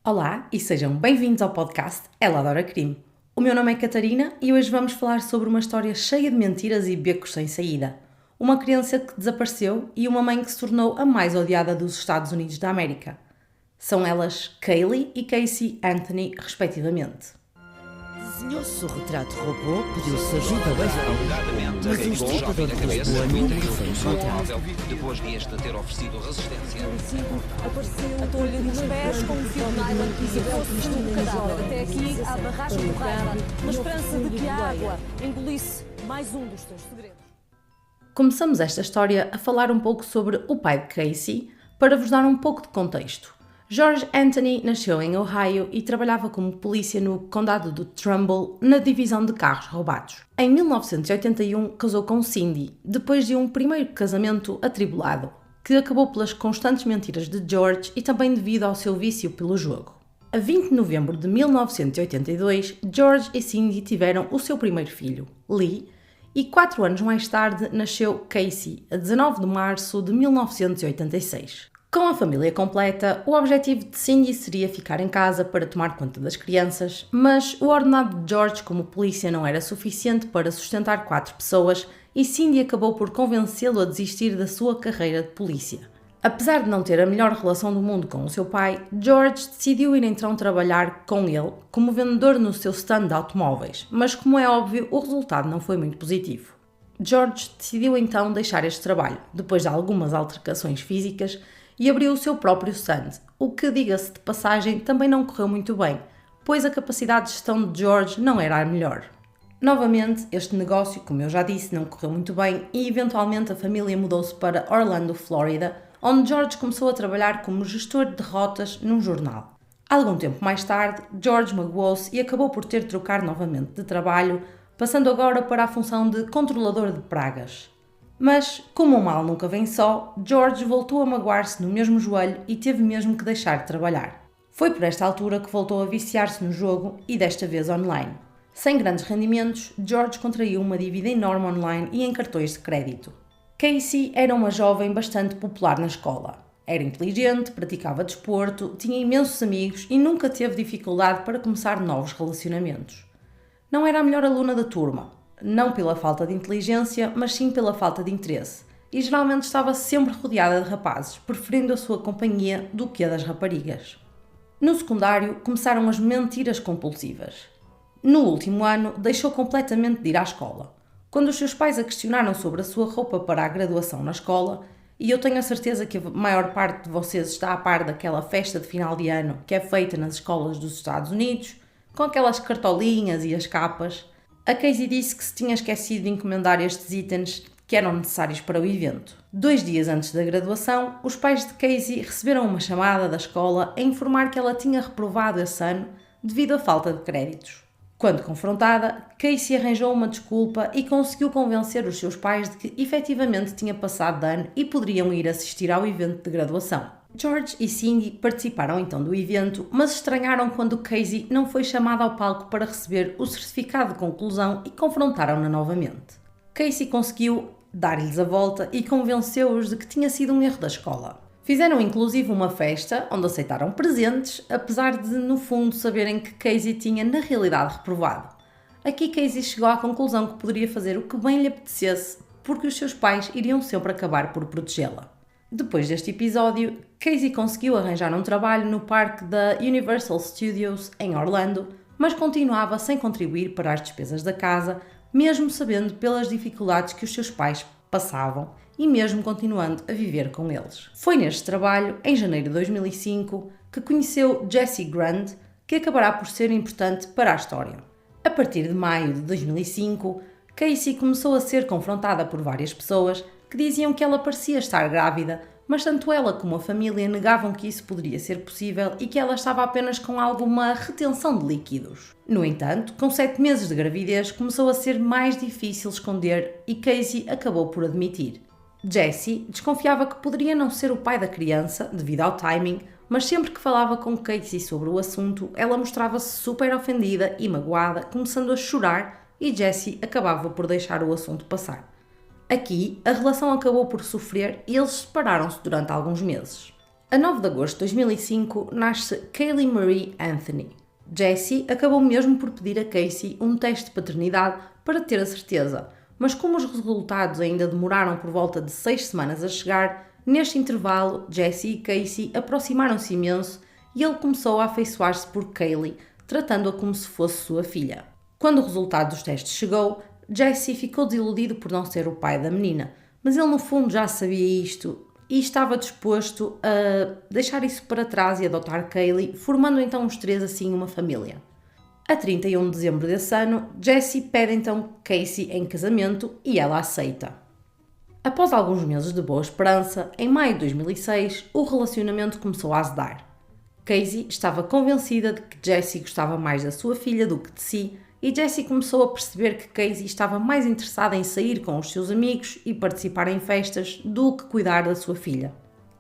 Olá e sejam bem-vindos ao podcast Ela Adora Crime. O meu nome é Catarina e hoje vamos falar sobre uma história cheia de mentiras e becos sem saída. Uma criança que desapareceu e uma mãe que se tornou a mais odiada dos Estados Unidos da América. São elas Kaylee e Casey Anthony, respectivamente. Desenhou-se o retrato robô, pediu-se ajuda ao FBI, mas o estripador de Lisboa nunca foi encontrado. Depois de este ter oferecido resistência. A tolha dos pés com um fio de nylon e secou-se no cadáver. Até aqui, à barragem do Raiva, na esperança de que a água engolisse mais um dos seus segredos. Começamos esta história a falar um pouco sobre o pai de Casey, para vos dar um pouco de contexto. George Anthony nasceu em Ohio e trabalhava como polícia no condado do Trumbull, na divisão de carros roubados. Em 1981 casou com Cindy, depois de um primeiro casamento atribulado, que acabou pelas constantes mentiras de George e também devido ao seu vício pelo jogo. A 20 de novembro de 1982, George e Cindy tiveram o seu primeiro filho, Lee, e 4 anos mais tarde nasceu Casey, a 19 de março de 1986. Com a família completa, o objetivo de Cindy seria ficar em casa para tomar conta das crianças, mas o ordenado de George como polícia não era suficiente para sustentar 4 pessoas e Cindy acabou por convencê-lo a desistir da sua carreira de polícia. Apesar de não ter a melhor relação do mundo com o seu pai, George decidiu ir então trabalhar com ele como vendedor no seu stand de automóveis, mas como é óbvio, o resultado não foi muito positivo. George decidiu então deixar este trabalho, depois de algumas altercações físicas, e abriu o seu próprio stand, o que, diga-se de passagem, também não correu muito bem, pois a capacidade de gestão de George não era a melhor. Novamente, este negócio, como eu já disse, não correu muito bem e eventualmente a família mudou-se para Orlando, Flórida, onde George começou a trabalhar como gestor de rotas num jornal. Algum tempo mais tarde, George magoou-se e acabou por ter de trocar novamente de trabalho, passando agora para a função de controlador de pragas. Mas, como o mal nunca vem só, George voltou a magoar-se no mesmo joelho e teve mesmo que deixar de trabalhar. Foi por esta altura que voltou a viciar-se no jogo e desta vez online. Sem grandes rendimentos, George contraiu uma dívida enorme online e em cartões de crédito. Casey era uma jovem bastante popular na escola. Era inteligente, praticava desporto, tinha imensos amigos e nunca teve dificuldade para começar novos relacionamentos. Não era a melhor aluna da turma, não pela falta de inteligência, mas sim pela falta de interesse, e geralmente estava sempre rodeada de rapazes, preferindo a sua companhia do que a das raparigas. No secundário, começaram as mentiras compulsivas. No último ano, deixou completamente de ir à escola. Quando os seus pais a questionaram sobre a sua roupa para a graduação na escola, e eu tenho a certeza que a maior parte de vocês está a par daquela festa de final de ano que é feita nas escolas dos Estados Unidos, com aquelas cartolinhas e as capas, a Casey disse que se tinha esquecido de encomendar estes itens que eram necessários para o evento. 2 dias antes da graduação, os pais de Casey receberam uma chamada da escola a informar que ela tinha reprovado esse ano devido à falta de créditos. Quando confrontada, Casey arranjou uma desculpa e conseguiu convencer os seus pais de que efetivamente tinha passado de ano e poderiam ir assistir ao evento de graduação. George e Cindy participaram então do evento, mas estranharam quando Casey não foi chamada ao palco para receber o certificado de conclusão e confrontaram-na novamente. Casey conseguiu dar-lhes a volta e convenceu-os de que tinha sido um erro da escola. Fizeram inclusive uma festa onde aceitaram presentes, apesar de no fundo saberem que Casey tinha na realidade reprovado. Aqui Casey chegou à conclusão que poderia fazer o que bem lhe apetecesse, porque os seus pais iriam sempre acabar por protegê-la. Depois deste episódio, Casey conseguiu arranjar um trabalho no parque da Universal Studios em Orlando, mas continuava sem contribuir para as despesas da casa, mesmo sabendo pelas dificuldades que os seus pais passavam e mesmo continuando a viver com eles. Foi neste trabalho, em janeiro de 2005, que conheceu Jessie Grant, que acabará por ser importante para a história. A partir de maio de 2005, Casey começou a ser confrontada por várias pessoas que diziam que ela parecia estar grávida, mas tanto ela como a família negavam que isso poderia ser possível e que ela estava apenas com alguma retenção de líquidos. No entanto, com 7 meses de gravidez, começou a ser mais difícil esconder e Casey acabou por admitir. Jessie desconfiava que poderia não ser o pai da criança, devido ao timing, mas sempre que falava com Casey sobre o assunto, ela mostrava-se super ofendida e magoada, começando a chorar, e Jessie acabava por deixar o assunto passar. Aqui, a relação acabou por sofrer e eles separaram-se durante alguns meses. A 9 de agosto de 2005 nasce Kaylee Marie Anthony. Jessie acabou mesmo por pedir a Casey um teste de paternidade para ter a certeza, mas como os resultados ainda demoraram por volta de 6 semanas a chegar, neste intervalo Jessie e Casey aproximaram-se imenso e ele começou a afeiçoar-se por Kaylee, tratando-a como se fosse sua filha. Quando o resultado dos testes chegou, Jessie ficou desiludido por não ser o pai da menina, mas ele no fundo já sabia isto e estava disposto a deixar isso para trás e adotar Kaylee, formando então os três assim uma família. A 31 de dezembro desse ano, Jessie pede então Casey em casamento e ela aceita. Após alguns meses de boa esperança, em maio de 2006, o relacionamento começou a azedar. Casey estava convencida de que Jessie gostava mais da sua filha do que de si, e Jessie começou a perceber que Casey estava mais interessada em sair com os seus amigos e participar em festas do que cuidar da sua filha.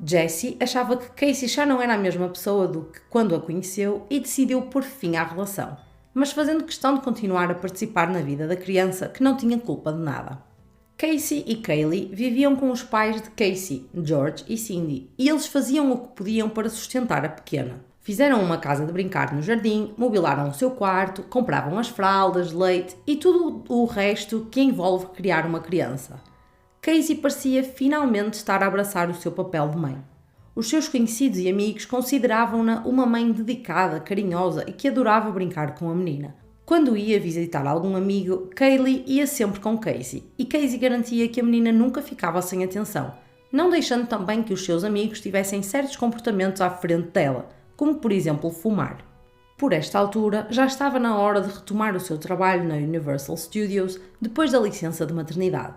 Jessie achava que Casey já não era a mesma pessoa do que quando a conheceu e decidiu pôr fim à relação, mas fazendo questão de continuar a participar na vida da criança que não tinha culpa de nada. Casey e Kaylee viviam com os pais de Casey, George e Cindy, e eles faziam o que podiam para sustentar a pequena. Fizeram uma casa de brincar no jardim, mobilaram o seu quarto, compravam as fraldas, leite e tudo o resto que envolve criar uma criança. Casey parecia finalmente estar a abraçar o seu papel de mãe. Os seus conhecidos e amigos consideravam-na uma mãe dedicada, carinhosa e que adorava brincar com a menina. Quando ia visitar algum amigo, Kaylee ia sempre com Casey, e Casey garantia que a menina nunca ficava sem atenção, não deixando também que os seus amigos tivessem certos comportamentos à frente dela, como por exemplo fumar. Por esta altura, já estava na hora de retomar o seu trabalho na Universal Studios depois da licença de maternidade.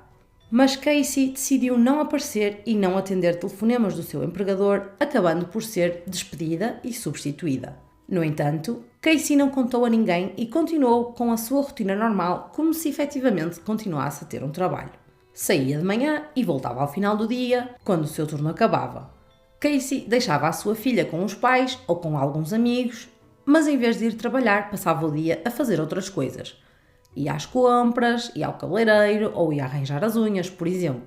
Mas Casey decidiu não aparecer e não atender telefonemas do seu empregador, acabando por ser despedida e substituída. No entanto, Casey não contou a ninguém e continuou com a sua rotina normal, como se efetivamente continuasse a ter um trabalho. Saía de manhã e voltava ao final do dia, quando o seu turno acabava. Casey deixava a sua filha com os pais ou com alguns amigos, mas em vez de ir trabalhar, passava o dia a fazer outras coisas. Ia às compras, ia ao cabeleireiro ou ia arranjar as unhas, por exemplo.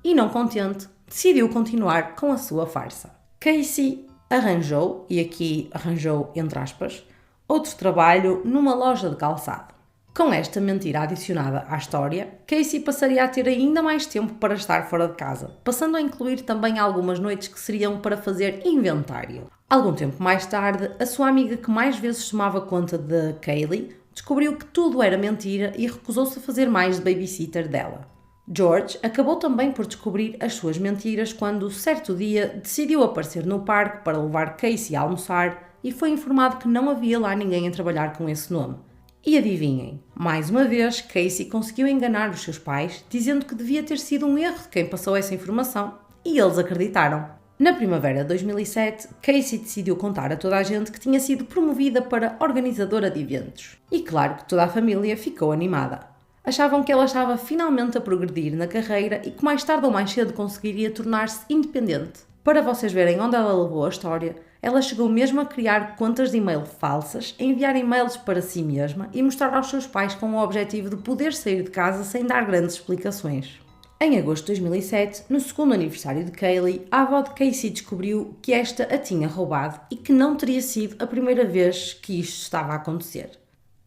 E não contente, decidiu continuar com a sua farsa. Casey arranjou, e aqui arranjou entre aspas, outro trabalho numa loja de calçado. Com esta mentira adicionada à história, Casey passaria a ter ainda mais tempo para estar fora de casa, passando a incluir também algumas noites que seriam para fazer inventário. Algum tempo mais tarde, a sua amiga que mais vezes tomava conta de Kaylee descobriu que tudo era mentira e recusou-se a fazer mais de babysitter dela. George acabou também por descobrir as suas mentiras quando, certo dia, decidiu aparecer no parque para levar Casey a almoçar e foi informado que não havia lá ninguém a trabalhar com esse nome. E adivinhem, mais uma vez, Casey conseguiu enganar os seus pais, dizendo que devia ter sido um erro de quem passou essa informação, e eles acreditaram. Na primavera de 2007, Casey decidiu contar a toda a gente que tinha sido promovida para organizadora de eventos. E claro que toda a família ficou animada. Achavam que ela estava finalmente a progredir na carreira e que mais tarde ou mais cedo conseguiria tornar-se independente. Para vocês verem onde ela levou a história, ela chegou mesmo a criar contas de e-mail falsas, enviar e-mails para si mesma e mostrar aos seus pais com o objetivo de poder sair de casa sem dar grandes explicações. Em agosto de 2007, no segundo aniversário de Kaylee, a avó de Casey descobriu que esta a tinha roubado e que não teria sido a primeira vez que isto estava a acontecer.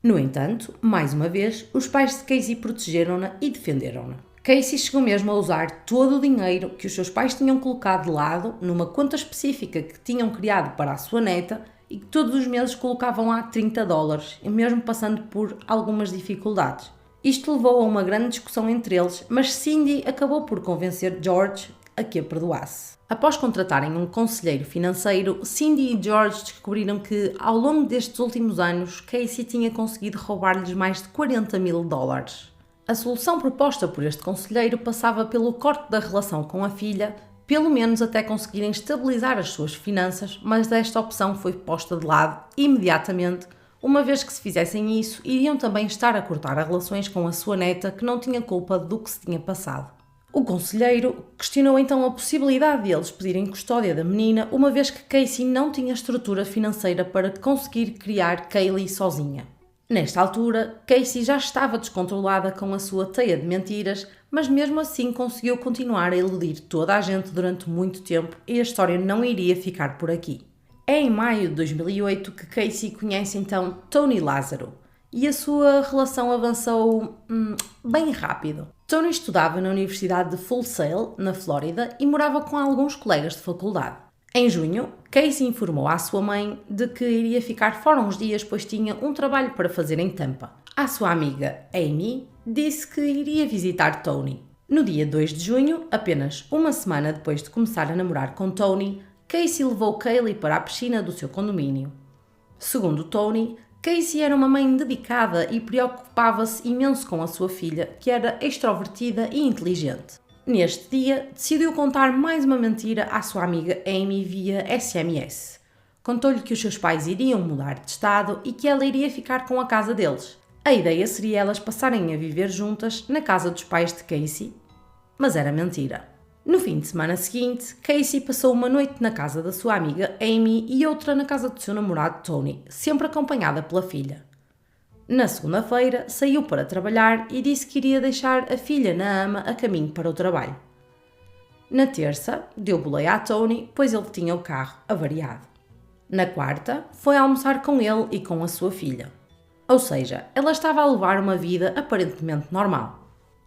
No entanto, mais uma vez, os pais de Casey protegeram-na e defenderam-na. Casey chegou mesmo a usar todo o dinheiro que os seus pais tinham colocado de lado numa conta específica que tinham criado para a sua neta e que todos os meses colocavam lá $30, e mesmo passando por algumas dificuldades. Isto levou a uma grande discussão entre eles, mas Cindy acabou por convencer George a que a perdoasse. Após contratarem um conselheiro financeiro, Cindy e George descobriram que, ao longo destes últimos anos, Casey tinha conseguido roubar-lhes mais de $40 mil. A solução proposta por este conselheiro passava pelo corte da relação com a filha, pelo menos até conseguirem estabilizar as suas finanças, mas esta opção foi posta de lado imediatamente, uma vez que se fizessem isso, iriam também estar a cortar as relações com a sua neta, que não tinha culpa do que se tinha passado. O conselheiro questionou então a possibilidade de eles pedirem custódia da menina, uma vez que Casey não tinha estrutura financeira para conseguir criar Kaylee sozinha. Nesta altura, Casey já estava descontrolada com a sua teia de mentiras, mas mesmo assim conseguiu continuar a iludir toda a gente durante muito tempo e a história não iria ficar por aqui. É em maio de 2008 que Casey conhece então Tony Lázaro e a sua relação avançou bem rápido. Tony estudava na Universidade de Full Sail, na Flórida, e morava com alguns colegas de faculdade. Em junho, Casey informou à sua mãe de que iria ficar fora uns dias, pois tinha um trabalho para fazer em Tampa. A sua amiga, Amy, disse que iria visitar Tony. No dia 2 de junho, apenas uma semana depois de começar a namorar com Tony, Casey levou Kaylee para a piscina do seu condomínio. Segundo Tony, Casey era uma mãe dedicada e preocupava-se imenso com a sua filha, que era extrovertida e inteligente. Neste dia, decidiu contar mais uma mentira à sua amiga Amy via SMS. Contou-lhe que os seus pais iriam mudar de estado e que ela iria ficar com a casa deles. A ideia seria elas passarem a viver juntas na casa dos pais de Casey, mas era mentira. No fim de semana seguinte, Casey passou uma noite na casa da sua amiga Amy e outra na casa do seu namorado Tony, sempre acompanhada pela filha. Na segunda-feira, saiu para trabalhar e disse que iria deixar a filha na ama a caminho para o trabalho. Na terça, deu boleia a Tony, pois ele tinha o carro avariado. Na quarta, foi almoçar com ele e com a sua filha. Ou seja, ela estava a levar uma vida aparentemente normal.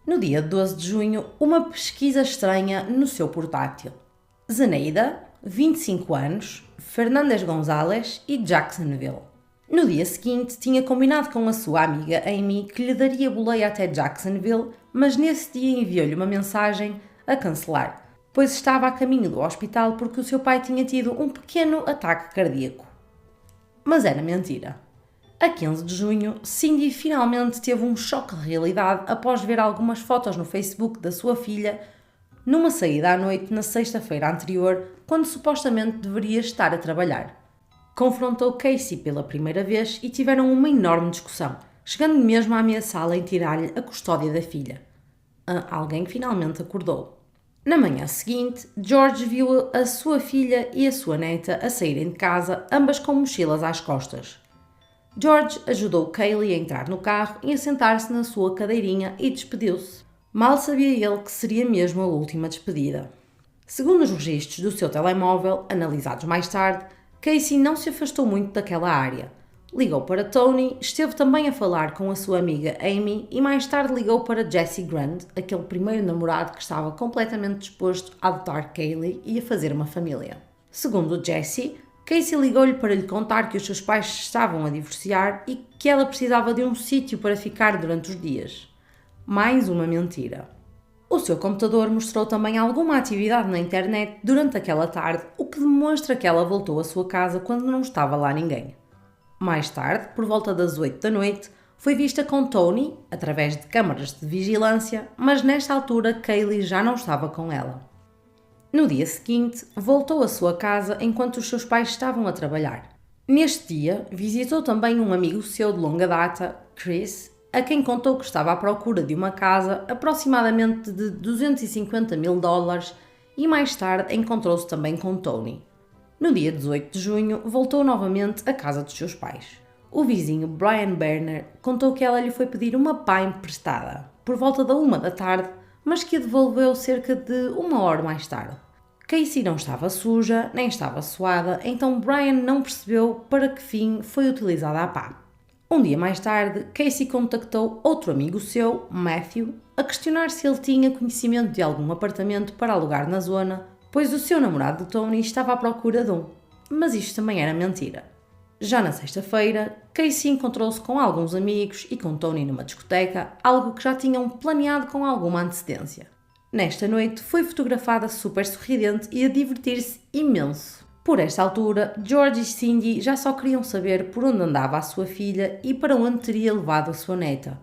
No dia 12 de junho, uma pesquisa estranha no seu portátil. Zeneida, 25 anos, Fernandes González e Jacksonville. No dia seguinte, tinha combinado com a sua amiga Amy que lhe daria boleia até Jacksonville, mas nesse dia enviou-lhe uma mensagem a cancelar, pois estava a caminho do hospital porque o seu pai tinha tido um pequeno ataque cardíaco. Mas era mentira. A 15 de junho, Cindy finalmente teve um choque de realidade após ver algumas fotos no Facebook da sua filha numa saída à noite na sexta-feira anterior, quando supostamente deveria estar a trabalhar. Confrontou Casey pela primeira vez e tiveram uma enorme discussão, chegando mesmo a ameaçá-la em tirar-lhe a custódia da filha. Alguém finalmente acordou. Na manhã seguinte, George viu a sua filha e a sua neta a saírem de casa, ambas com mochilas às costas. George ajudou Kaylee a entrar no carro e a sentar-se na sua cadeirinha e despediu-se. Mal sabia ele que seria mesmo a última despedida. Segundo os registros do seu telemóvel, analisados mais tarde, Casey não se afastou muito daquela área. Ligou para Tony, esteve também a falar com a sua amiga Amy e mais tarde ligou para Jesse Grant, aquele primeiro namorado que estava completamente disposto a adotar Kaylee e a fazer uma família. Segundo Jesse, Casey ligou-lhe para lhe contar que os seus pais estavam a divorciar e que ela precisava de um sítio para ficar durante os dias. Mais uma mentira. O seu computador mostrou também alguma atividade na internet durante aquela tarde, o que demonstra que ela voltou à sua casa quando não estava lá ninguém. Mais tarde, por volta das 8 da noite, foi vista com Tony, através de câmaras de vigilância, mas nesta altura Kaylee já não estava com ela. No dia seguinte, voltou à sua casa enquanto os seus pais estavam a trabalhar. Neste dia, visitou também um amigo seu de longa data, Chris, a quem contou que estava à procura de uma casa aproximadamente de $250.000 e mais tarde encontrou-se também com Tony. No dia 18 de junho, voltou novamente à casa dos seus pais. O vizinho Brian Berner contou que ela lhe foi pedir uma pá emprestada, por volta da 1 da tarde, mas que a devolveu cerca de 1 hora mais tarde. Casey não estava suja, nem estava suada, então Brian não percebeu para que fim foi utilizada a pá. Um dia mais tarde, Casey contactou outro amigo seu, Matthew, a questionar se ele tinha conhecimento de algum apartamento para alugar na zona, pois o seu namorado Tony estava à procura de um. Mas isto também era mentira. Já na sexta-feira, Casey encontrou-se com alguns amigos e com Tony numa discoteca, algo que já tinham planeado com alguma antecedência. Nesta noite, foi fotografada super sorridente e a divertir-se imenso. Por esta altura, George e Cindy já só queriam saber por onde andava a sua filha e para onde teria levado a sua neta.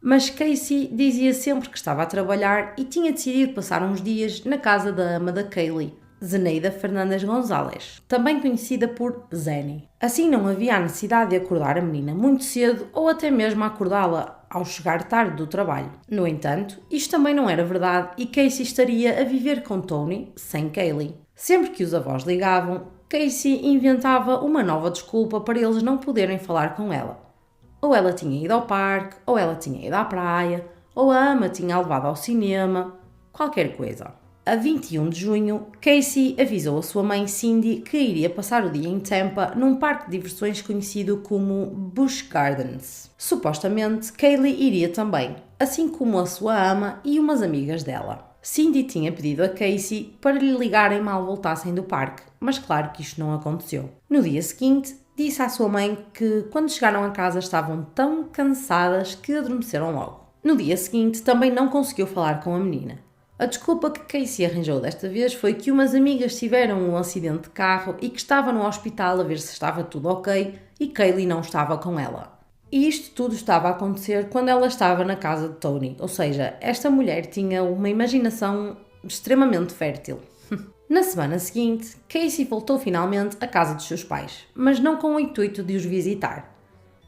Mas Casey dizia sempre que estava a trabalhar e tinha decidido passar uns dias na casa da ama da Kaylee, Zeneida Fernandes González, também conhecida por Zenny. Assim não havia a necessidade de acordar a menina muito cedo ou até mesmo acordá-la ao chegar tarde do trabalho. No entanto, isto também não era verdade e Casey estaria a viver com Tony, sem Kaylee. Sempre que os avós ligavam, Casey inventava uma nova desculpa para eles não poderem falar com ela. Ou ela tinha ido ao parque, ou ela tinha ido à praia, ou a ama tinha a levado ao cinema, qualquer coisa. A 21 de junho, Casey avisou a sua mãe Cindy que iria passar o dia em Tampa num parque de diversões conhecido como Busch Gardens. Supostamente, Kaylee iria também, assim como a sua ama e umas amigas dela. Cindy tinha pedido a Casey para lhe ligarem mal voltassem do parque, mas claro que isto não aconteceu. No dia seguinte, disse à sua mãe que quando chegaram a casa estavam tão cansadas que adormeceram logo. No dia seguinte, também não conseguiu falar com a menina. A desculpa que Casey arranjou desta vez foi que umas amigas tiveram um acidente de carro e que estava no hospital a ver se estava tudo ok e Kaylee não estava com ela. E isto tudo estava a acontecer quando ela estava na casa de Tony, ou seja, esta mulher tinha uma imaginação extremamente fértil. Na semana seguinte, Casey voltou finalmente à casa dos seus pais, mas não com o intuito de os visitar.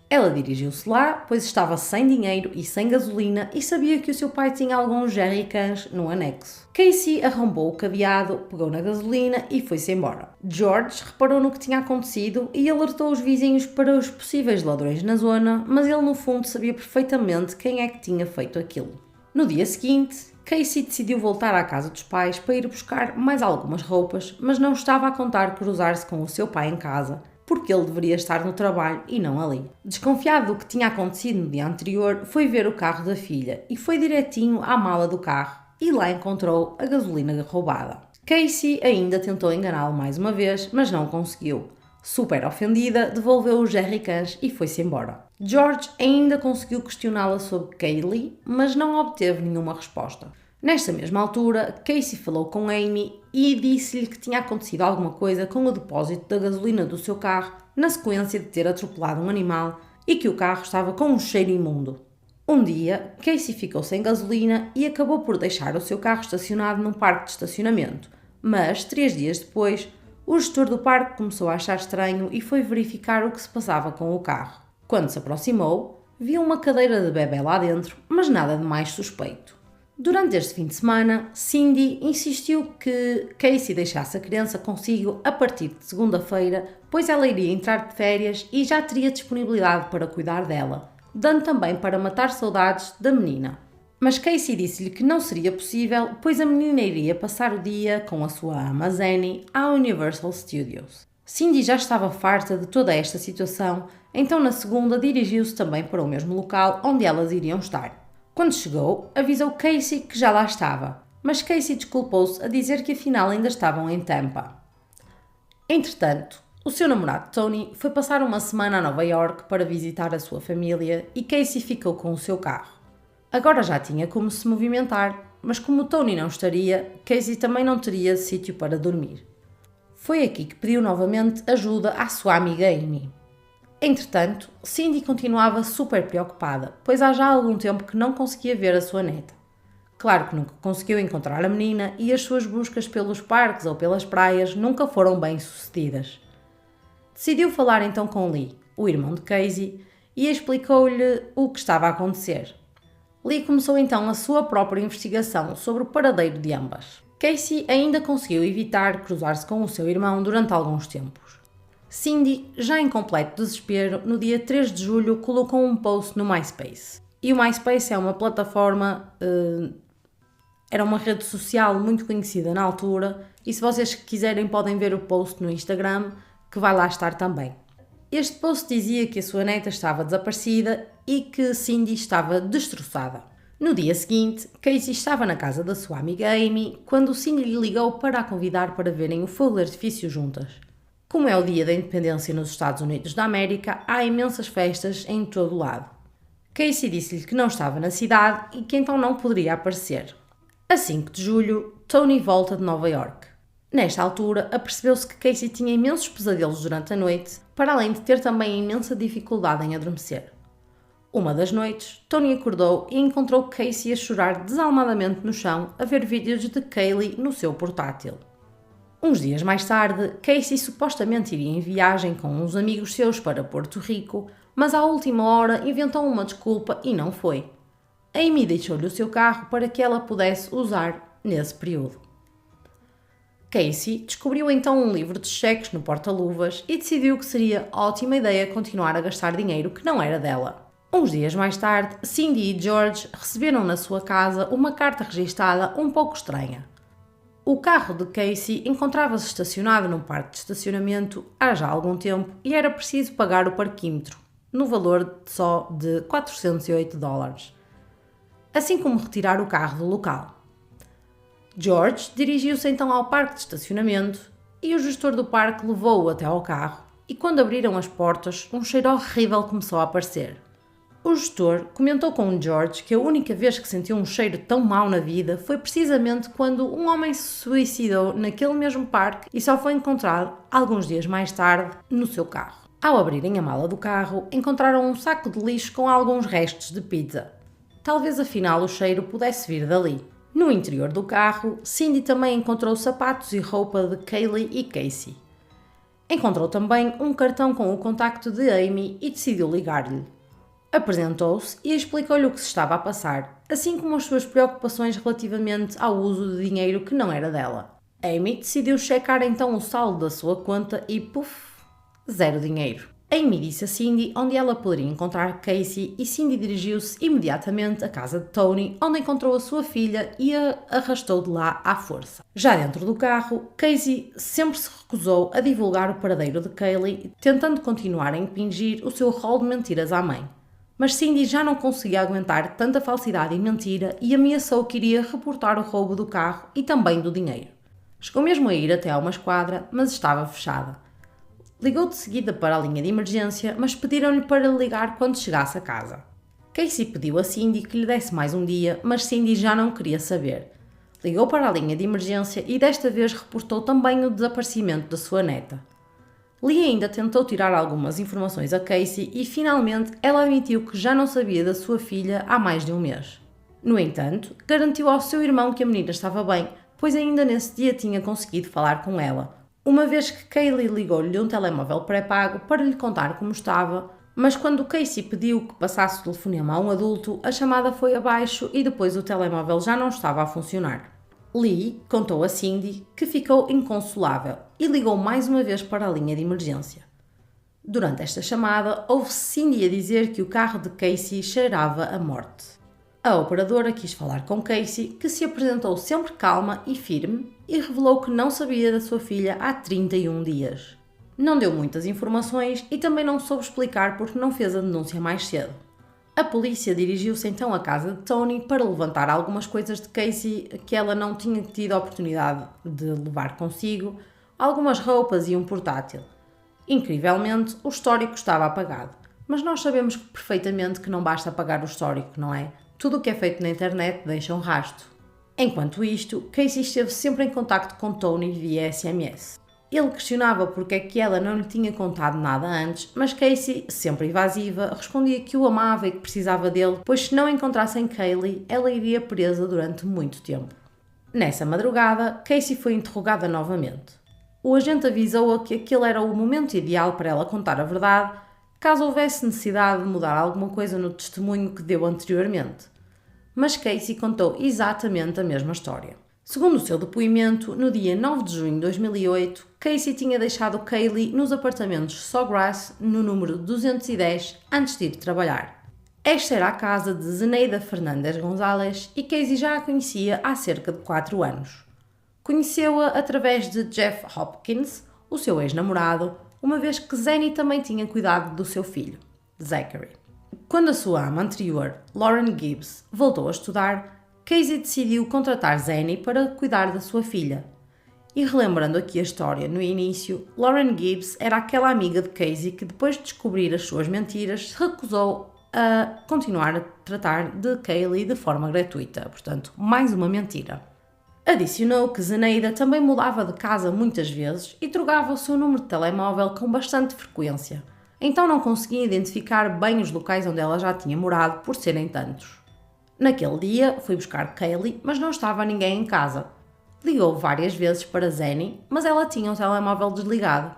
Ela dirigiu-se lá, pois estava sem dinheiro e sem gasolina e sabia que o seu pai tinha alguns jerrycans no anexo. Casey arrombou o cadeado, pegou na gasolina e foi-se embora. George reparou no que tinha acontecido e alertou os vizinhos para os possíveis ladrões na zona, mas ele no fundo sabia perfeitamente quem é que tinha feito aquilo. No dia seguinte, Casey decidiu voltar à casa dos pais para ir buscar mais algumas roupas, mas não estava a contar cruzar-se com o seu pai em casa, porque ele deveria estar no trabalho e não ali. Desconfiado do que tinha acontecido no dia anterior, foi ver o carro da filha e foi direitinho à mala do carro e lá encontrou a gasolina roubada. Casey ainda tentou enganá-lo mais uma vez, mas não conseguiu. Super ofendida, devolveu os jerrycans e foi-se embora. George ainda conseguiu questioná-la sobre Kaylee, mas não obteve nenhuma resposta. Nesta mesma altura, Casey falou com Amy e disse-lhe que tinha acontecido alguma coisa com o depósito da gasolina do seu carro na sequência de ter atropelado um animal e que o carro estava com um cheiro imundo. Um dia, Casey ficou sem gasolina e acabou por deixar o seu carro estacionado num parque de estacionamento, mas 3 dias depois, o gestor do parque começou a achar estranho e foi verificar o que se passava com o carro. Quando se aproximou, viu uma cadeira de bebê lá dentro, mas nada de mais suspeito. Durante este fim de semana, Cindy insistiu que Casey deixasse a criança consigo a partir de segunda-feira, pois ela iria entrar de férias e já teria disponibilidade para cuidar dela, dando também para matar saudades da menina. Mas Casey disse-lhe que não seria possível, pois a menina iria passar o dia com a sua ama Zanny à Universal Studios. Cindy já estava farta de toda esta situação, então na segunda dirigiu-se também para o mesmo local onde elas iriam estar. Quando chegou, avisou Casey que já lá estava, mas Casey desculpou-se a dizer que afinal ainda estavam em Tampa. Entretanto, o seu namorado Tony foi passar uma semana a Nova York para visitar a sua família e Casey ficou com o seu carro. Agora já tinha como se movimentar, mas como Tony não estaria, Casey também não teria sítio para dormir. Foi aqui que pediu novamente ajuda à sua amiga Amy. Entretanto, Cindy continuava super preocupada, pois há já algum tempo que não conseguia ver a sua neta. Claro que nunca conseguiu encontrar a menina e as suas buscas pelos parques ou pelas praias nunca foram bem sucedidas. Decidiu falar então com Lee, o irmão de Casey, e explicou-lhe o que estava a acontecer. Lee começou então a sua própria investigação sobre o paradeiro de ambas. Casey ainda conseguiu evitar cruzar-se com o seu irmão durante alguns tempos. Cindy, já em completo desespero, no dia 3 de julho colocou um post no MySpace. E o MySpace é uma plataforma, era uma rede social muito conhecida na altura, e se vocês quiserem podem ver o post no Instagram, que vai lá estar também. Este post dizia que a sua neta estava desaparecida e que Cindy estava destroçada. No dia seguinte, Casey estava na casa da sua amiga Amy quando Cindy lhe ligou para a convidar para verem o fogo de artifício juntas. Como é o dia da independência nos Estados Unidos da América, há imensas festas em todo o lado. Casey disse-lhe que não estava na cidade e que então não poderia aparecer. A 5 de julho, Tony volta de Nova York. Nesta altura, apercebeu-se que Casey tinha imensos pesadelos durante a noite, para além de ter também imensa dificuldade em adormecer. Uma das noites, Tony acordou e encontrou Casey a chorar desalmadamente no chão a ver vídeos de Kaylee no seu portátil. Uns dias mais tarde, Casey supostamente iria em viagem com uns amigos seus para Porto Rico, mas à última hora inventou uma desculpa e não foi. Amy deixou-lhe o seu carro para que ela pudesse usar nesse período. Casey descobriu então um livro de cheques no porta-luvas e decidiu que seria ótima ideia continuar a gastar dinheiro que não era dela. Uns dias mais tarde, Cindy e George receberam na sua casa uma carta registada um pouco estranha. O carro de Casey encontrava-se estacionado num parque de estacionamento há já algum tempo e era preciso pagar o parquímetro, no valor só de $408, assim como retirar o carro do local. George dirigiu-se então ao parque de estacionamento e o gestor do parque levou-o até ao carro e quando abriram as portas, um cheiro horrível começou a aparecer. O gestor comentou com George que a única vez que sentiu um cheiro tão mau na vida foi precisamente quando um homem se suicidou naquele mesmo parque e só foi encontrado alguns dias mais tarde no seu carro. Ao abrirem a mala do carro, encontraram um saco de lixo com alguns restos de pizza. Talvez afinal o cheiro pudesse vir dali. No interior do carro, Cindy também encontrou sapatos e roupa de Kaylee e Casey. Encontrou também um cartão com o contacto de Amy e decidiu ligar-lhe. Apresentou-se e explicou-lhe o que se estava a passar, assim como as suas preocupações relativamente ao uso de dinheiro que não era dela. Amy decidiu checar então o saldo da sua conta e, puf, zero dinheiro. Amy disse a Cindy onde ela poderia encontrar Casey e Cindy dirigiu-se imediatamente à casa de Tony, onde encontrou a sua filha e a arrastou de lá à força. Já dentro do carro, Casey sempre se recusou a divulgar o paradeiro de Kaylee, tentando continuar a impingir o seu rol de mentiras à mãe. Mas Cindy já não conseguia aguentar tanta falsidade e mentira e ameaçou que iria reportar o roubo do carro e também do dinheiro. Chegou mesmo a ir até a uma esquadra, mas estava fechada. Ligou de seguida para a linha de emergência, mas pediram-lhe para ligar quando chegasse a casa. Casey pediu a Cindy que lhe desse mais um dia, mas Cindy já não queria saber. Ligou para a linha de emergência e desta vez reportou também o desaparecimento da sua neta. Lee ainda tentou tirar algumas informações a Casey e finalmente ela admitiu que já não sabia da sua filha há mais de um mês. No entanto, garantiu ao seu irmão que a menina estava bem, pois ainda nesse dia tinha conseguido falar com ela, uma vez que Kaylee ligou-lhe um telemóvel pré-pago para lhe contar como estava, mas quando Casey pediu que passasse o telefonema a um adulto, a chamada foi abaixo e depois o telemóvel já não estava a funcionar. Lee contou a Cindy que ficou inconsolável e ligou mais uma vez para a linha de emergência. Durante esta chamada, houve Cindy a dizer que o carro de Casey cheirava a morte. A operadora quis falar com Casey, que se apresentou sempre calma e firme e revelou que não sabia da sua filha há 31 dias. Não deu muitas informações e também não soube explicar porque não fez a denúncia mais cedo. A polícia dirigiu-se então à casa de Tony para levantar algumas coisas de Casey que ela não tinha tido a oportunidade de levar consigo, algumas roupas e um portátil. Incrivelmente, o histórico estava apagado, mas nós sabemos perfeitamente que não basta apagar o histórico, não é? Tudo o que é feito na internet deixa um rastro. Enquanto isto, Casey esteve sempre em contacto com Tony via SMS. Ele questionava porque é que ela não lhe tinha contado nada antes, mas Casey, sempre evasiva, respondia que o amava e que precisava dele, pois se não encontrassem Kaylee, ela iria presa durante muito tempo. Nessa madrugada, Casey foi interrogada novamente. O agente avisou-a que aquele era o momento ideal para ela contar a verdade, caso houvesse necessidade de mudar alguma coisa no testemunho que deu anteriormente. Mas Casey contou exatamente a mesma história. Segundo o seu depoimento, no dia 9 de junho de 2008, Casey tinha deixado Kaylee nos apartamentos Sawgrass, no número 210, antes de ir trabalhar. Esta era a casa de Zeneida Fernandes Gonzalez e Casey já a conhecia há cerca de 4 anos. Conheceu-a através de Jeff Hopkins, o seu ex-namorado, uma vez que Zenny também tinha cuidado do seu filho, Zachary. Quando a sua ama anterior, Lauren Gibbs, voltou a estudar, Casey decidiu contratar Zenny para cuidar da sua filha. E relembrando aqui a história no início, Lauren Gibbs era aquela amiga de Casey que depois de descobrir as suas mentiras se recusou a continuar a tratar de Kaylee de forma gratuita, portanto, mais uma mentira. Adicionou que Zeneida também mudava de casa muitas vezes e trocava o seu número de telemóvel com bastante frequência, então não conseguia identificar bem os locais onde ela já tinha morado por serem tantos. Naquele dia, foi buscar Kaylee, mas não estava ninguém em casa. Ligou várias vezes para Zenny, mas ela tinha o telemóvel desligado.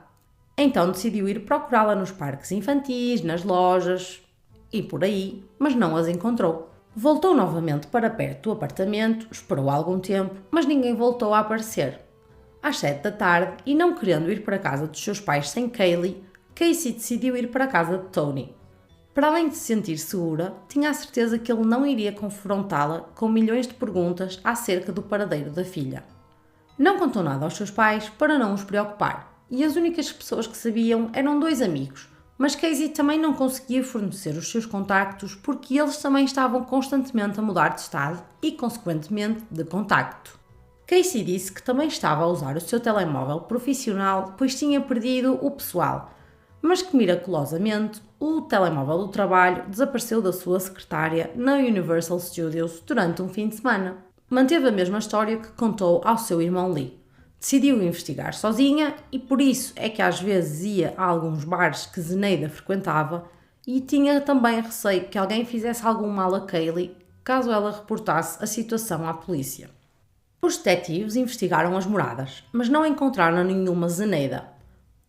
Então decidiu ir procurá-la nos parques infantis, nas lojas e por aí, mas não as encontrou. Voltou novamente para perto do apartamento, esperou algum tempo, mas ninguém voltou a aparecer. Às 7 da tarde, e não querendo ir para a casa dos seus pais sem Kaylee, Casey decidiu ir para a casa de Tony. Para além de se sentir segura, tinha a certeza que ele não iria confrontá-la com milhões de perguntas acerca do paradeiro da filha. Não contou nada aos seus pais para não os preocupar, e as únicas pessoas que sabiam eram 2 amigos, mas Casey também não conseguia fornecer os seus contactos porque eles também estavam constantemente a mudar de estado e, consequentemente, de contacto. Casey disse que também estava a usar o seu telemóvel profissional pois tinha perdido o pessoal, mas que miraculosamente o telemóvel do trabalho desapareceu da sua secretária na Universal Studios durante um fim de semana. Manteve a mesma história que contou ao seu irmão Lee. Decidiu investigar sozinha e por isso é que às vezes ia a alguns bares que Zeneida frequentava e tinha também receio que alguém fizesse algum mal a Kaylee caso ela reportasse a situação à polícia. Os detetives investigaram as moradas, mas não encontraram nenhuma Zeneida.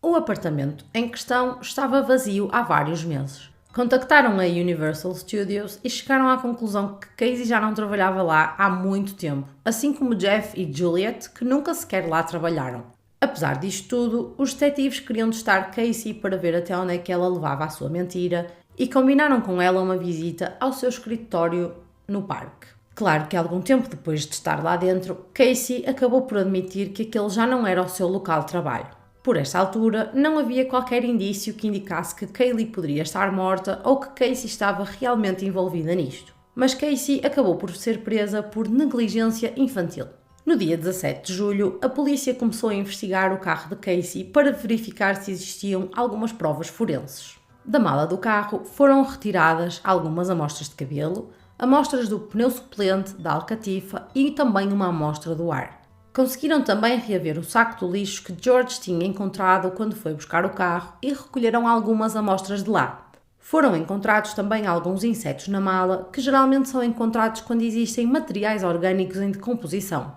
O apartamento em questão estava vazio há vários meses. Contactaram a Universal Studios e chegaram à conclusão que Casey já não trabalhava lá há muito tempo, assim como Jeff e Juliet, que nunca sequer lá trabalharam. Apesar disto tudo, os detetives queriam testar Casey para ver até onde é que ela levava a sua mentira e combinaram com ela uma visita ao seu escritório no parque. Claro que algum tempo depois de estar lá dentro, Casey acabou por admitir que aquele já não era o seu local de trabalho. Por esta altura, não havia qualquer indício que indicasse que Kaylee poderia estar morta ou que Casey estava realmente envolvida nisto. Mas Casey acabou por ser presa por negligência infantil. No dia 17 de julho, a polícia começou a investigar o carro de Casey para verificar se existiam algumas provas forenses. Da mala do carro foram retiradas algumas amostras de cabelo, amostras do pneu suplente, da alcatifa e também uma amostra do ar. Conseguiram também reaver o saco do lixo que George tinha encontrado quando foi buscar o carro e recolheram algumas amostras de lá. Foram encontrados também alguns insetos na mala, que geralmente são encontrados quando existem materiais orgânicos em decomposição.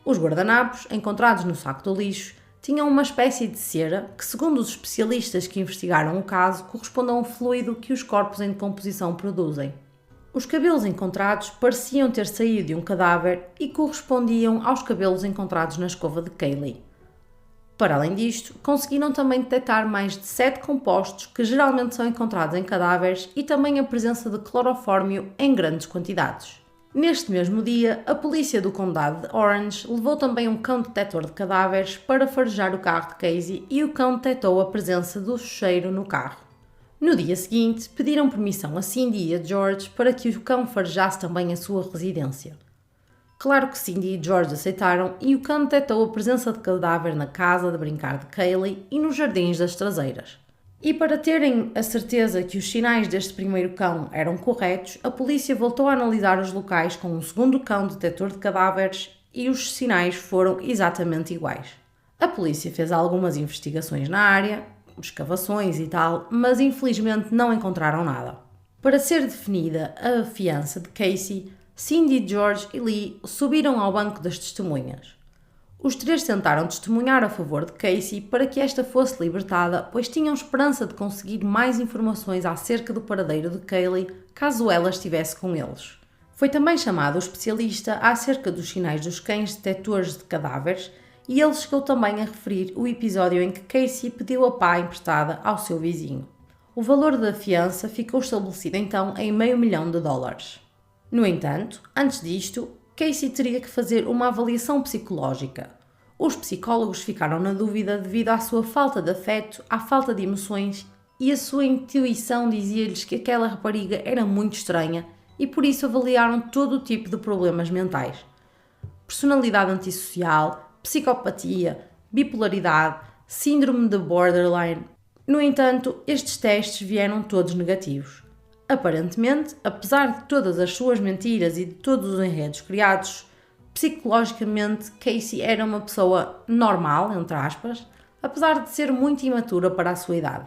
Os guardanapos, encontrados no saco do lixo, tinham uma espécie de cera que, segundo os especialistas que investigaram o caso, corresponde a um fluido que os corpos em decomposição produzem. Os cabelos encontrados pareciam ter saído de um cadáver e correspondiam aos cabelos encontrados na escova de Kaylee. Para além disto, conseguiram também detectar mais de 7 compostos que geralmente são encontrados em cadáveres e também a presença de clorofórmio em grandes quantidades. Neste mesmo dia, a polícia do condado de Orange levou também um cão detector de cadáveres para farejar o carro de Casey e o cão detectou a presença do cheiro no carro. No dia seguinte, pediram permissão a Cindy e a George para que o cão farejasse também a sua residência. Claro que Cindy e George aceitaram e o cão detectou a presença de cadáver na casa de brincar de Kaylee e nos jardins das traseiras. E para terem a certeza que os sinais deste primeiro cão eram corretos, a polícia voltou a analisar os locais com um segundo cão detector de cadáveres e os sinais foram exatamente iguais. A polícia fez algumas investigações na área, escavações e tal, mas infelizmente não encontraram nada. Para ser definida a fiança de Casey, Cindy, George e Lee subiram ao banco das testemunhas. Os 3 tentaram testemunhar a favor de Casey para que esta fosse libertada, pois tinham esperança de conseguir mais informações acerca do paradeiro de Kaylee caso ela estivesse com eles. Foi também chamado o especialista acerca dos sinais dos cães detectores de cadáveres e ele chegou também a referir o episódio em que Casey pediu a pá emprestada ao seu vizinho. O valor da fiança ficou estabelecido então em $500,000. No entanto, antes disto, Casey teria que fazer uma avaliação psicológica. Os psicólogos ficaram na dúvida devido à sua falta de afeto, à falta de emoções e a sua intuição dizia-lhes que aquela rapariga era muito estranha e por isso avaliaram todo o tipo de problemas mentais. Personalidade antissocial, psicopatia, bipolaridade, síndrome de borderline. No entanto, estes testes vieram todos negativos. Aparentemente, apesar de todas as suas mentiras e de todos os enredos criados, psicologicamente Casey era uma pessoa normal, entre aspas, apesar de ser muito imatura para a sua idade.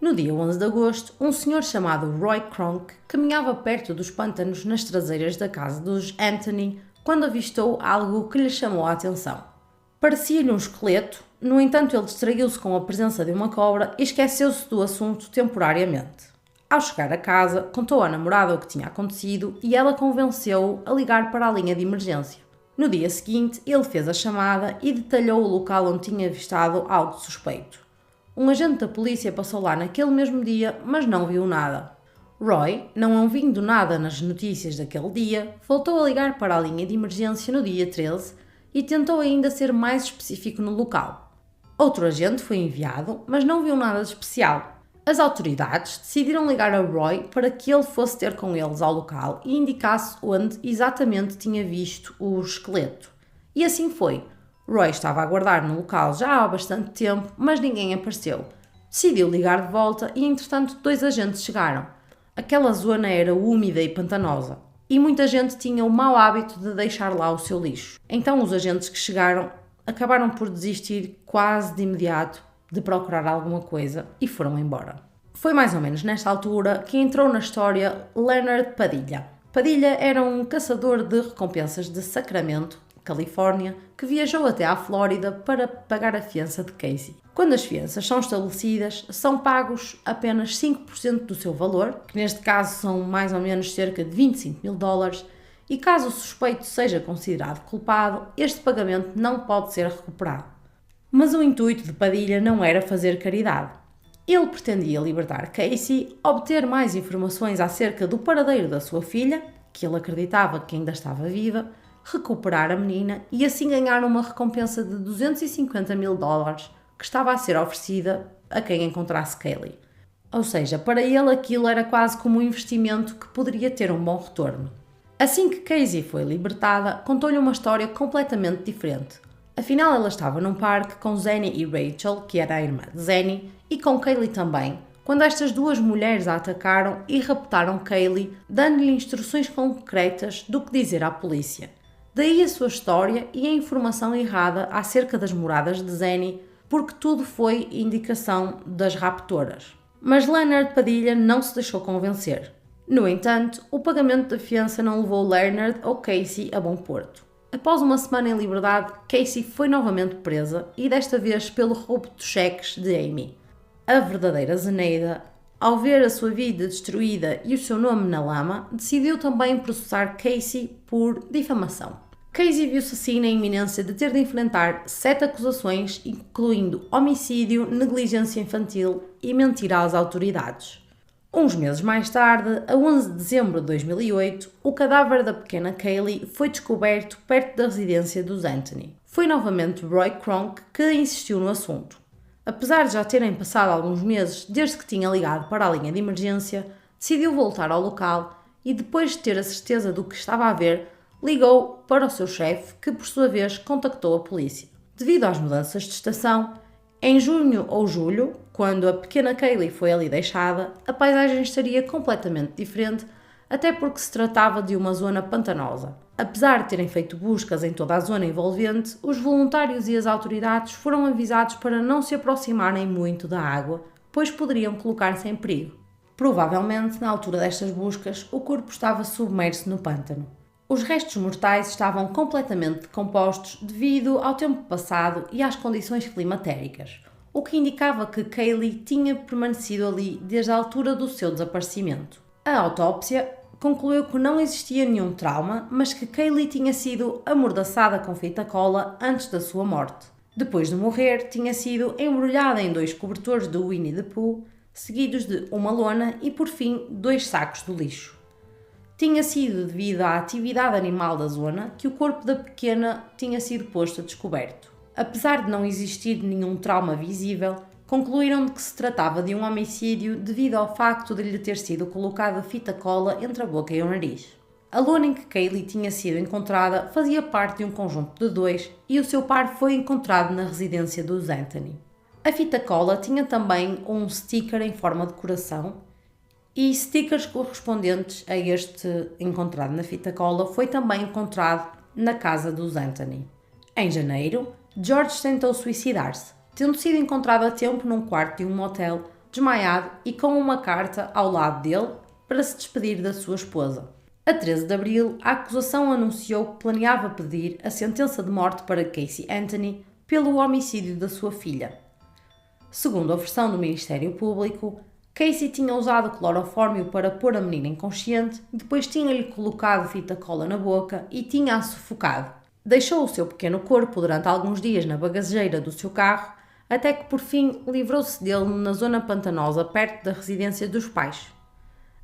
No dia 11 de agosto, um senhor chamado Roy Kronk caminhava perto dos pântanos nas traseiras da casa dos Anthony quando avistou algo que lhe chamou a atenção. Parecia-lhe um esqueleto, no entanto ele distraiu-se com a presença de uma cobra e esqueceu-se do assunto temporariamente. Ao chegar a casa, contou à namorada o que tinha acontecido e ela convenceu-o a ligar para a linha de emergência. No dia seguinte, ele fez a chamada e detalhou o local onde tinha avistado algo suspeito. Um agente da polícia passou lá naquele mesmo dia, mas não viu nada. Roy, não ouvindo nada nas notícias daquele dia, voltou a ligar para a linha de emergência no dia 13 e tentou ainda ser mais específico no local. Outro agente foi enviado, mas não viu nada de especial. As autoridades decidiram ligar a Roy para que ele fosse ter com eles ao local e indicasse onde exatamente tinha visto o esqueleto. E assim foi. Roy estava a aguardar no local já há bastante tempo, mas ninguém apareceu. Decidiu ligar de volta e, entretanto, 2 agentes chegaram. Aquela zona era úmida e pantanosa, e muita gente tinha o mau hábito de deixar lá o seu lixo. Então os agentes que chegaram acabaram por desistir quase de imediato de procurar alguma coisa e foram embora. Foi mais ou menos nesta altura que entrou na história Leonard Padilla. Padilla era um caçador de recompensas de Sacramento, Califórnia, que viajou até à Flórida para pagar a fiança de Casey. Quando as fianças são estabelecidas, são pagos apenas 5% do seu valor, que neste caso são mais ou menos cerca de $25.000, e caso o suspeito seja considerado culpado, este pagamento não pode ser recuperado. Mas o intuito de Padilla não era fazer caridade. Ele pretendia libertar Casey, obter mais informações acerca do paradeiro da sua filha, que ele acreditava que ainda estava viva, recuperar a menina e assim ganhar uma recompensa de $250.000 que estava a ser oferecida a quem encontrasse Kaylee. Ou seja, para ele aquilo era quase como um investimento que poderia ter um bom retorno. Assim que Casey foi libertada, contou-lhe uma história completamente diferente. Afinal, ela estava num parque com Zanny e Rachel, que era a irmã de Zanny, e com Kaylee também, quando estas 2 mulheres a atacaram e raptaram Kaylee, dando-lhe instruções concretas do que dizer à polícia. Daí a sua história e a informação errada acerca das moradas de Zanny, porque tudo foi indicação das raptoras. Mas Leonard Padilla não se deixou convencer. No entanto, o pagamento da fiança não levou Leonard ou Casey a bom porto. Após uma semana em liberdade, Casey foi novamente presa e desta vez pelo roubo de cheques de Amy. A verdadeira Zeneida, ao ver a sua vida destruída e o seu nome na lama, decidiu também processar Casey por difamação. Casey viu-se assim na iminência de ter de enfrentar 7 acusações, incluindo homicídio, negligência infantil e mentira às autoridades. Uns meses mais tarde, a 11 de dezembro de 2008, o cadáver da pequena Kaylee foi descoberto perto da residência dos Anthony. Foi novamente Roy Kronk que insistiu no assunto. Apesar de já terem passado alguns meses desde que tinha ligado para a linha de emergência, decidiu voltar ao local e, depois de ter a certeza do que estava a ver, ligou para o seu chefe, que por sua vez contactou a polícia. Devido às mudanças de estação, em junho ou julho, quando a pequena Kaylee foi ali deixada, a paisagem estaria completamente diferente, até porque se tratava de uma zona pantanosa. Apesar de terem feito buscas em toda a zona envolvente, os voluntários e as autoridades foram avisados para não se aproximarem muito da água, pois poderiam colocar-se em perigo. Provavelmente, na altura destas buscas, o corpo estava submerso no pântano. Os restos mortais estavam completamente decompostos devido ao tempo passado e às condições climatéricas, o que indicava que Kaylee tinha permanecido ali desde a altura do seu desaparecimento. A autópsia concluiu que não existia nenhum trauma, mas que Kaylee tinha sido amordaçada com fita cola antes da sua morte. Depois de morrer, tinha sido embrulhada em 2 cobertores do Winnie the Pooh, seguidos de uma lona e, por fim, 2 sacos de lixo. Tinha sido devido à atividade animal da zona que o corpo da pequena tinha sido posto a descoberto. Apesar de não existir nenhum trauma visível, concluíram de que se tratava de um homicídio devido ao facto de lhe ter sido colocada fita cola entre a boca e o nariz. A lona em que Kaylee tinha sido encontrada fazia parte de um conjunto de 2 e o seu par foi encontrado na residência dos Anthony. A fita cola tinha também um sticker em forma de coração e stickers correspondentes a este encontrado na fita cola foi também encontrado na casa dos Anthony. Em janeiro, George tentou suicidar-se, tendo sido encontrado a tempo num quarto de um motel, desmaiado e com uma carta ao lado dele para se despedir da sua esposa. A 13 de abril, a acusação anunciou que planeava pedir a sentença de morte para Casey Anthony pelo homicídio da sua filha. Segundo a versão do Ministério Público, Casey tinha usado clorofórmio para pôr a menina inconsciente, depois tinha-lhe colocado fita cola na boca e tinha-a sufocado. Deixou o seu pequeno corpo durante alguns dias na bagageira do seu carro, até que por fim livrou-se dele na zona pantanosa perto da residência dos pais.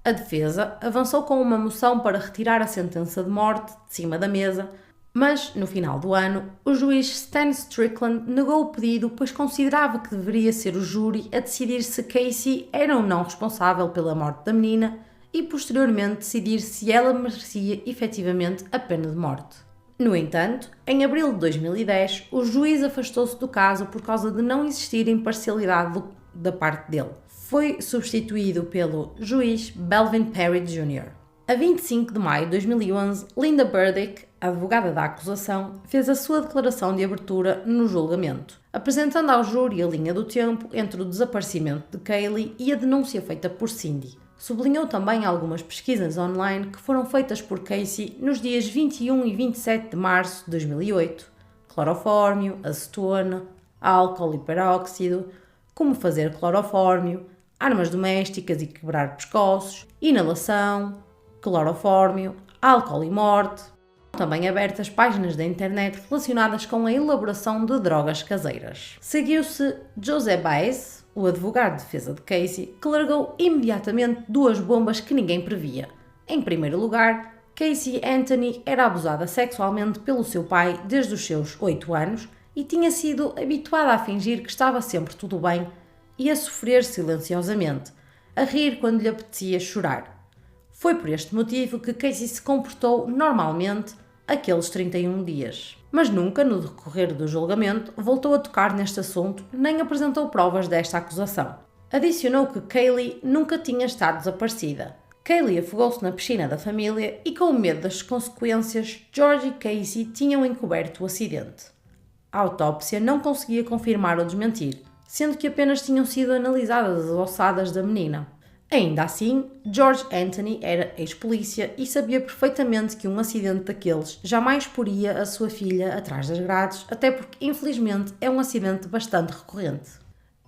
A defesa avançou com uma moção para retirar a sentença de morte de cima da mesa, mas, no final do ano, o juiz Stan Strickland negou o pedido, pois considerava que deveria ser o júri a decidir se Casey era ou não responsável pela morte da menina e, posteriormente, decidir se ela merecia efetivamente a pena de morte. No entanto, em abril de 2010, o juiz afastou-se do caso por causa de não existir imparcialidade da parte dele. Foi substituído pelo juiz Belvin Perry Jr. A 25 de maio de 2011, Linda Burdick, a advogada da acusação, fez a sua declaração de abertura no julgamento, apresentando ao júri a linha do tempo entre o desaparecimento de Kaylee e a denúncia feita por Cindy. Sublinhou também algumas pesquisas online que foram feitas por Casey nos dias 21 e 27 de março de 2008. Clorofórmio, acetona, álcool e peróxido, como fazer clorofórmio, armas domésticas e quebrar pescoços, inalação, clorofórmio, álcool e morte. Também abertas páginas da internet relacionadas com a elaboração de drogas caseiras. Seguiu-se José Baez, o advogado de defesa de Casey, que largou imediatamente duas bombas que ninguém previa. Em primeiro lugar, Casey Anthony era abusada sexualmente pelo seu pai desde os seus 8 anos e tinha sido habituada a fingir que estava sempre tudo bem e a sofrer silenciosamente, a rir quando lhe apetecia chorar. Foi por este motivo que Casey se comportou normalmente aqueles 31 dias. Mas nunca, no decorrer do julgamento, voltou a tocar neste assunto nem apresentou provas desta acusação. Adicionou que Kaylee nunca tinha estado desaparecida. Kaylee afogou-se na piscina da família e, com medo das consequências, George e Casey tinham encoberto o acidente. A autópsia não conseguia confirmar ou desmentir, sendo que apenas tinham sido analisadas as ossadas da menina. Ainda assim, George Anthony era ex-polícia e sabia perfeitamente que um acidente daqueles jamais poria a sua filha atrás das grades, até porque, infelizmente, é um acidente bastante recorrente.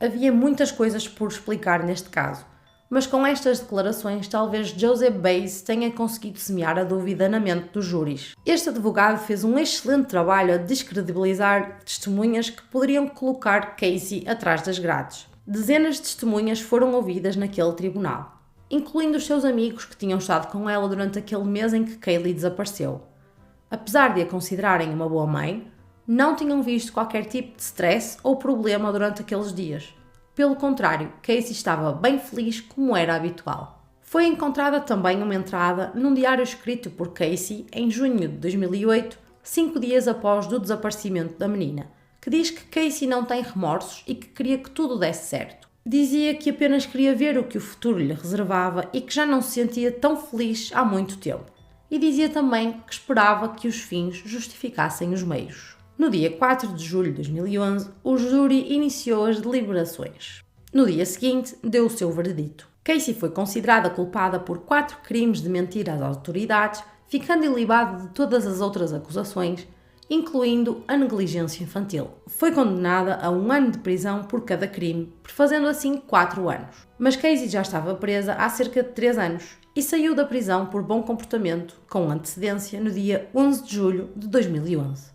Havia muitas coisas por explicar neste caso, mas com estas declarações talvez Joseph Baez tenha conseguido semear a dúvida na mente dos júris. Este advogado fez um excelente trabalho a descredibilizar testemunhas que poderiam colocar Casey atrás das grades. Dezenas de testemunhas foram ouvidas naquele tribunal, incluindo os seus amigos que tinham estado com ela durante aquele mês em que Kaylee desapareceu. Apesar de a considerarem uma boa mãe, não tinham visto qualquer tipo de stress ou problema durante aqueles dias. Pelo contrário, Casey estava bem feliz como era habitual. Foi encontrada também uma entrada num diário escrito por Casey em junho de 2008, 5 dias após o desaparecimento da menina, que diz que Casey não tem remorsos e que queria que tudo desse certo. Dizia que apenas queria ver o que o futuro lhe reservava e que já não se sentia tão feliz há muito tempo. E dizia também que esperava que os fins justificassem os meios. No dia 4 de julho de 2011, o júri iniciou as deliberações. No dia seguinte, deu o seu veredito. Casey foi considerada culpada por 4 crimes de mentira às autoridades, ficando ilibada de todas as outras acusações, incluindo a negligência infantil. Foi condenada a 1 ano de prisão por cada crime, fazendo assim 4 anos. Mas Casey já estava presa há cerca de 3 anos e saiu da prisão por bom comportamento, com antecedência, no dia 11 de julho de 2011.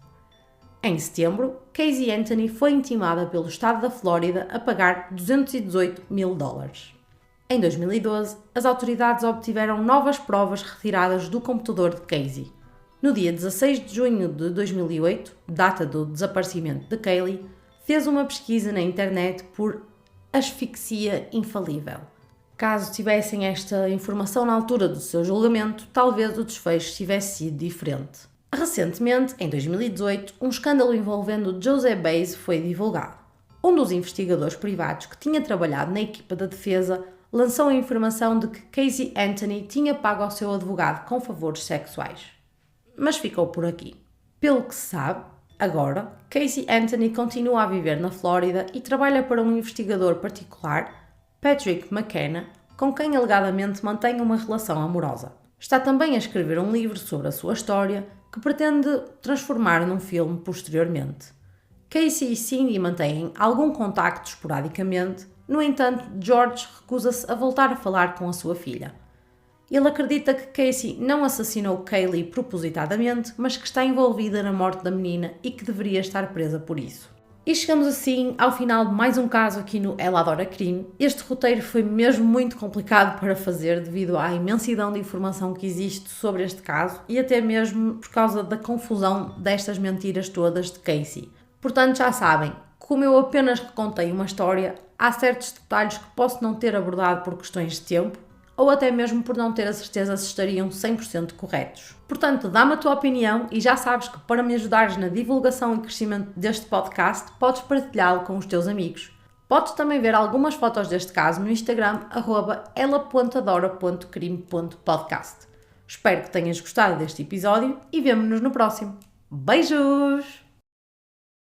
Em setembro, Casey Anthony foi intimada pelo estado da Flórida a pagar $218 mil. Em 2012, as autoridades obtiveram novas provas retiradas do computador de Casey. No dia 16 de junho de 2008, data do desaparecimento de Kaylee, fez uma pesquisa na internet por asfixia infalível. Caso tivessem esta informação na altura do seu julgamento, talvez o desfecho tivesse sido diferente. Recentemente, em 2018, um escândalo envolvendo José Baez foi divulgado. Um dos investigadores privados que tinha trabalhado na equipa da defesa lançou a informação de que Casey Anthony tinha pago ao seu advogado com favores sexuais. Mas ficou por aqui. Pelo que se sabe, agora, Casey Anthony continua a viver na Flórida e trabalha para um investigador particular, Patrick McKenna, com quem alegadamente mantém uma relação amorosa. Está também a escrever um livro sobre a sua história, que pretende transformar num filme posteriormente. Casey e Cindy mantêm algum contacto esporadicamente, no entanto, George recusa-se a voltar a falar com a sua filha. Ele acredita que Casey não assassinou Kaylee propositadamente, mas que está envolvida na morte da menina e que deveria estar presa por isso. E chegamos assim ao final de mais um caso aqui no Ela Adora Crime. Este roteiro foi mesmo muito complicado para fazer devido à imensidão de informação que existe sobre este caso e até mesmo por causa da confusão destas mentiras todas de Casey. Portanto, já sabem, como eu apenas contei uma história, há certos detalhes que posso não ter abordado por questões de tempo ou até mesmo por não ter a certeza se estariam 100% corretos. Portanto, dá-me a tua opinião e já sabes que para me ajudares na divulgação e crescimento deste podcast, podes partilhá-lo com os teus amigos. Podes também ver algumas fotos deste caso no Instagram @ela.adora.crime.podcast. Espero que tenhas gostado deste episódio e vemo-nos no próximo. Beijos!